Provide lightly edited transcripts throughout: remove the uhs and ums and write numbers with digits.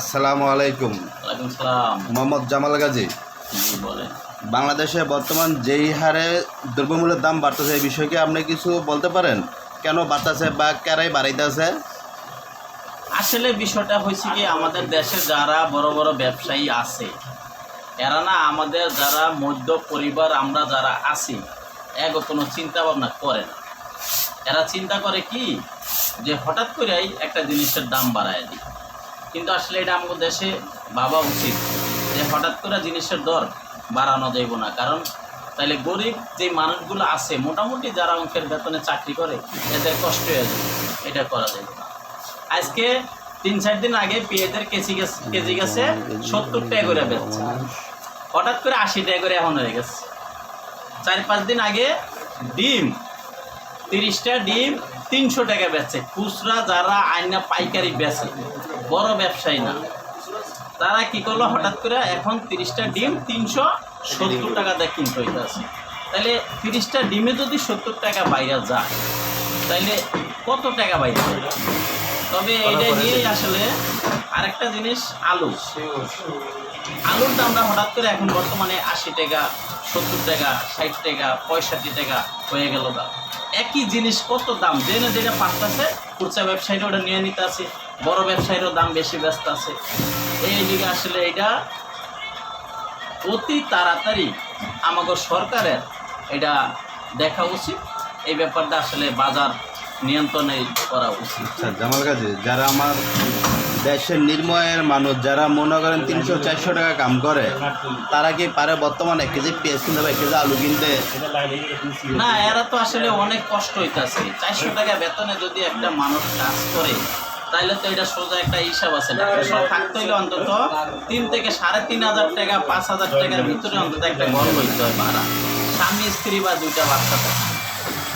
আসসালামু আলাইকুম। ওয়ালাইকুম সালাম। মোহাম্মদ জামাল গাজী। জি বলেন। বাংলাদেশে বর্তমান যেই হারে দ্রব্যমূল্যের দাম বাড়তেছে এই বিষয়ে কি আপনি কিছু বলতে পারেন? কেন বাড়তেছে বা কারাই বাড়াইতেছে? আসলে বিষয়টা হয়েছে কি, আমাদের দেশে যারা বড় বড় ব্যবসায়ী আছে এরা না আমাদের যারা মধ্য পরিবার আমরা যারা আছি কোনো চিন্তা ভাবনা করে না। এরা চিন্তা করে কি যে হঠাৎ করেই একটা জিনিসের দাম বাড়ায় দিই, কিন্তু আসলে এটা আমাদের দেশে ভাবা উচিত যে হঠাৎ করে জিনিসের দর বাড়ানো যাইব না। কারণ তাইলে গরিব যে মানুষগুলো আছে মোটামুটি যারা অঙ্কের বেতনে চাকরি করে এদের কষ্ট হয়ে যাবে, এটা করা যাবে না। আজকে 3-4 দিন আগে পেঁয়াজের কেজি গেছে 70 টাকা করে বেচছে, হঠাৎ করে 80 টাকা করে এখন হয়ে গেছে। 4-5 দিন আগে ডিম 30টা ডিম 300 টাকা বেচছে। খুচরা যারা আইনা পাইকারি বেচে, বড় ব্যবসায়ী না, তারা কি করলো হঠাৎ করে এখন 30টা ডিম 370 টাকা দিয়ে কিনতে হইতেছে। তাহলে 30টা ডিমে যদি 70 টাকা বাইরে যায় তাইলে কত টাকা বাইরে যায়? তবে এটা নিয়েই আসলে আরেকটা জিনিস, আলুর দামটা হঠাৎ করে এখন বর্তমানে 80 টাকা, 70 টাকা, 60 টাকা, 65 টাকা হয়ে গেল। একই জিনিস কত দাম জেনে যেটা পারতেছে, খুচরা ব্যবসায়ীরা ওটা নিয়ে নিতে আছে, বড় ব্যবসায়ীরও দাম বেশি ব্যস্ত আছে। এই দিকে আসলে এটা অতি তাড়াতাড়ি আমাদের সরকারের এটা দেখা উচিত, এই ব্যাপারটা আসলে বাজার নিয়ন্ত্রণে করা উচিত। আচ্ছা জামাল গাজী, যারা আমার দেশের নির্ময়ের মানুষ, যারা মনে করেন 300-400 টাকা কাম করে, তারা কি পারে বর্তমানে 1 কেজি পেঁয়াজ কিনতে বা 1 কেজি আলু কিনতে? না, এরা তো আসলে অনেক কষ্ট হইতেছে। 400 টাকা বেতনে যদি একটা মানুষ কাজ করে তাহলে তো এটা সোজা একটা হিসাব আছে। সব থাকতে হইলে অন্তত 3 থেকে 3,500 টাকা, 5,000 টাকার ভিতরে অন্তত একটা ঘর হইতে হয় ভাড়া, স্বামী স্ত্রী বা 2টা বাচ্চা থাকে।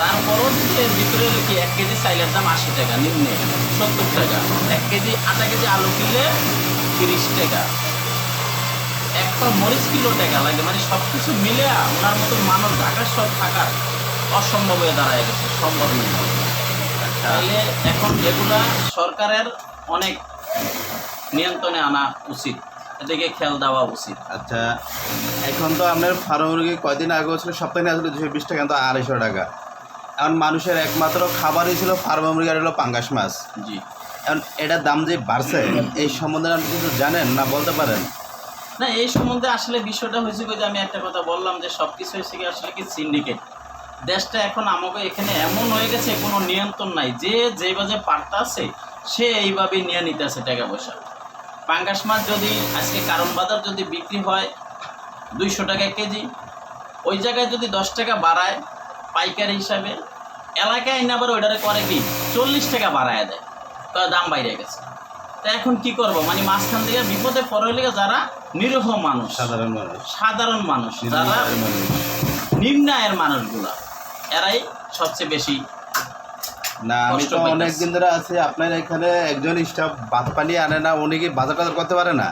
তারপরও এর ভিতরে কি 1 কেজি চাইলের দাম 80 টাকা, নিম্নে 70 টাকা, 1 কেজি আধা কেজি আলু কিনলে 30 টাকা, একটা মরিচ কিলো টাকা লাগে। মানে সব কিছু মিলে ওনার মতো মানুষ ঢাকার সব থাকার অসম্ভব হয়ে দাঁড়ায় গেছে, সম্ভব নেই। তাহলে এখন এগুলা সরকারের অনেক নিয়ন্ত্রণে আনা উচিত, এদিকে খেয়াল দেওয়া উচিত। আচ্ছা, এখন তো আপনার ফার্ম মুরগি কয়দিন আগে ছিল সপ্তাহে আসলে 220 টাকা, কিন্তু 250 টাকা। এখন মানুষের একমাত্র খাবারই ছিল ফার্ম মুরগি আর হলো পাঙ্গাস মাছ। জি। এখন এটার দাম যে বাড়ছে এই সম্বন্ধে আপনি কিছু জানেন না, বলতে পারেন? না, এই সম্বন্ধে আসলে বিষয়টা হয়েছে যে আমি একটা কথা বললাম যে সব কিছু হয়েছে কি আসলে কি সিন্ডিকেট। দেশটা এখন আমাকে এখানে এমন হয়ে গেছে কোনো নিয়ন্ত্রণ নাই, যে যেভাবে পারতা আছে সে এইভাবেই নিয়ে নিতে আছে টাকা পয়সা। পাঙ্গাস মাছ যদি আজকে কারণ বাজার যদি বিক্রি হয় 200 টাকা কেজি, ওই জায়গায় যদি 10 টাকা বাড়ায় পাইকারি হিসাবে, এলাকায় এনে আবার ওইটারে করে কি 40 টাকা বাড়ায় দেয়, তো দাম বাইরে গেছে। তা এখন কি করব? মানে মাঝখান থেকে বিপদে পড়ে হলে যারা নিরীহ মানুষ, সাধারণ মানুষ যারা নিম্ন আয়ের মানুষগুলা, এরাই সবচেয়ে বেশি। না, আমি তো অনেক দিন ধরে আছি আপনার এখানে, একজন স্টাফ ভাত পানি আনে না, উনি কি বাজার টাজার করতে পারে না?